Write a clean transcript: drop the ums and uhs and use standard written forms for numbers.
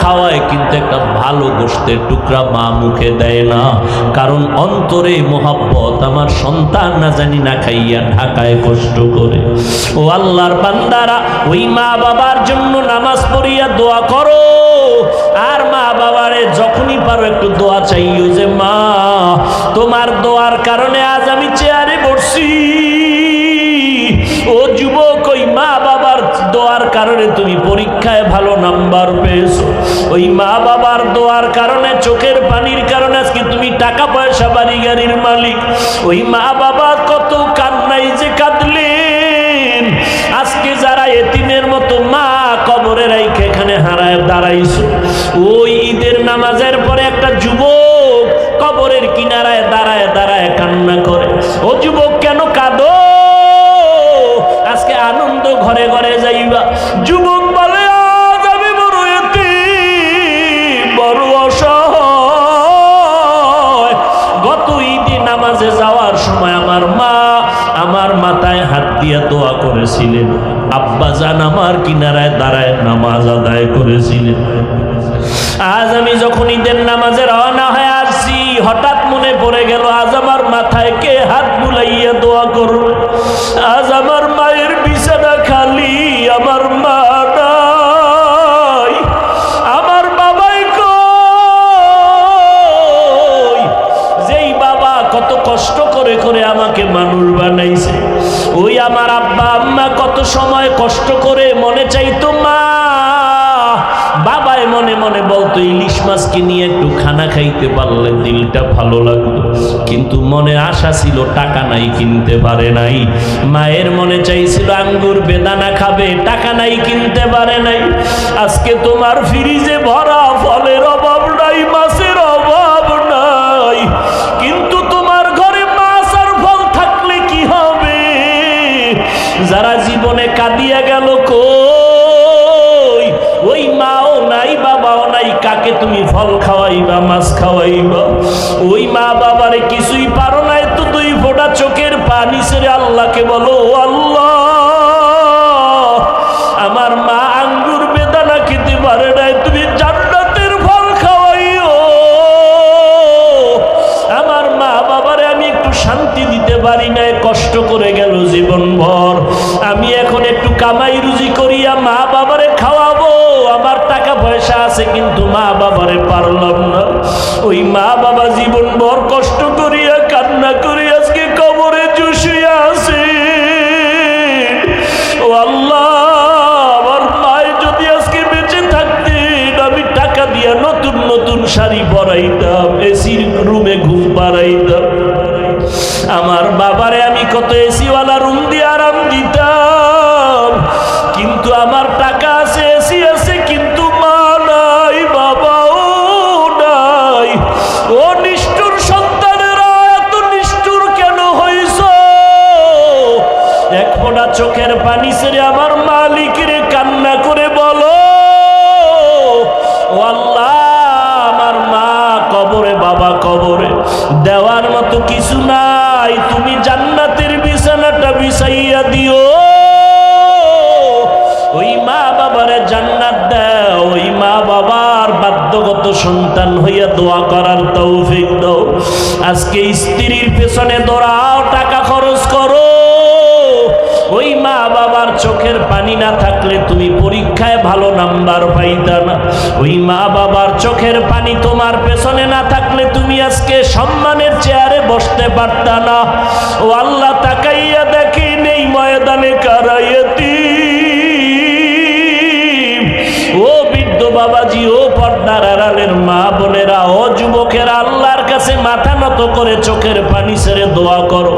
খাওয়ায়, কিন্তু একটা ভালো গোশতের টুকরা মা মুখে দেয় না, কারণ অন্তরে মোহাব্বত। আমার সন্তান না জানি না খাইয়া ঢাকায় কষ্ট করে। ও আল্লাহর বান্দারা, ওই মা বাবার জন্য নামাজ পড়িয়া দোয়া করো। আর মা বাবারে যখনই পারো একটু দোয়া চাইও যে মা, তোমার দোয়ার কারণে আজ আমি চেয়ারে বসছি। ও যুবক, ওই মা বাবার দোয়ার কারণে তুমি পরীক্ষায় ভালো নাম্বার পেয়েছো। ওই মা বাবার দোয়ার কারণে, চোখের পানির কারণে আজকে তুমি টাকা পয়সা বাড়ি গাড়ির মালিক। ওই মা বাবা কত কান্নাই যে কাঁদলেন। আজকে যারা এতিমের মতো মা কবরে রাইখে এখানে হারায় দাঁড়াইছো, ওই ঈদের নামাজের পরে একটা যুবক কবরের কিনারায় দাঁড়ায় দাঁড়ায় কান্না করে। ও যুবক, কেন কাঁদো? আজকে আনন্দ ঘরে ঘরে যাইবা। যুবক বলে, আজ আমি বড় এতিম, বড় অসহায়। গত ঈদে নামাজে যাওয়ার সময় আমার মা আমার মাথায় হাত দিয়া দোয়া করেছিলেন, আব্বাজান আমার কিনারায় দাঁড়ায় নামাজ আদায় করেছিলেন। আজ আমি যখন ঈদের নামাজে রওনা হয়ে আসছি, হঠাৎ মনে পড়ে গেল আজ আমার মাথায় কে হাত বুলাইয়া দোয়া করবে। আজ আমার মায়ের বিছানা খালি, আমার মা নাই, আমার বাবাই কই। যেই বাবা কত কষ্ট করে করে আমাকে মানুষ বানাইছে, ওই আমার আব্বা আম্মা কত সময় কষ্ট করে মনে চাইতো মা, বাবায় মনে মনে বলতো ইলিশ মাছকে নিয়ে একটু খানা খাইতে পারলে দিলটা ভালো লাগতো। কিন্তু মনে আশা ছিল, টাকা নাই, কিনতে পারে নাই। মায়ের মনে চাইছিল আঙ্গুর বেদানা খাবে, টাকা নাই, কিনতে পারে নাই। আজকে তোমার ফ্রিজে ভরা ফলের অভাব নাই, মাছের অভাব নাই, কিন্তু তোমার ঘরে মাছ আর ফল থাকলে কি হবে? যারা জীবনে কাঁদিয়া গেল কই, ওই মাও নাই, বাবাও নাই, কাকে তুমি ফল খাওয়াইবা, মাছ খাওয়াইবা? ওই মা বাবারে কিছুই পারো নাই, তো দুই ফোঁটা চোখের পানি ছেড়ে আল্লাহকে বলো, আল্লাহ আমার মা আঙ্গুর বেদানা খেতে পারে নাই, তুমি জান্নাতের ফল খাওয়াইও। আমার মা বাবারে আমি একটু শান্তি দিতে পারি নাই, কষ্ট করে গেল জীবনভর। আমি এখন একটু কামাই রুজি করিয়া মা বাবারে খাওয়াবো। আমার টাকা পয়সা আছে, কিন্তু মা বাবারে পারলাম না। ওই মা বাবা জীবনভর কষ্ট করিয়া কান্না করে আজকে কবরে চুষিয়া আছে। ও আল্লাহ, আমার মায়ের যদি আজকে বেঁচে থাকতেন, আমি টাকা দিয়া নতুন নতুন শাড়ি পরাইতাম, এসির রুমে ঘুম পাড়াইতাম। আমার বাবারে আমি কত এসিওয়ালা রুম দিয়ে আরাম দিতাম, কিন্তু আমার টাকা আছে, এসি আছে, কিন্তু মা নাই, বাবাও নাই। ও নিষ্ঠুর সন্তানেরা, এত নিষ্ঠুর কেন হইছ? এক ফোঁটা চোখের পানি ছেড়ে আমার মালিকের কান্না করে বলো, ও আল্লাহ আমার মা কবরে, বাবা কবরে, দেওয়ার মতো কিছু নাই, তুমি জান্নাতের বিছানাটা বিছাইয়া দিও। ওই মা বাবারে জান্নাত দাও, ওই মা বাবার বাধ্যগত সন্তান হইয়া দোয়া করার তৌফিক দাও। আজকে স্ত্রীর পেছনে দৌড়াও, টাকা খরচ করো। ওই মা বাবার চোখের পানি না থাকলে তুমি পরীক্ষায় ভালো নাম্বার পাইতা না। ওই মা বাবার চোখের পানি তোমার পেছনে না থাকলে তুমি আজকে সম্মানের চেয়ারে বসতে পারতা না। ও আল্লাহ, তাকাইয়া দেখেন এই ময়দানে কারা এতিম। ও বৃদ্ধ বাবাজি, ও পর্দার আড়ালের মা বোনেরা, ও যুবকেরা, আল্লাহর কাছে মাথা নত করে চোখের পানি ছেড়ে দোয়া করো।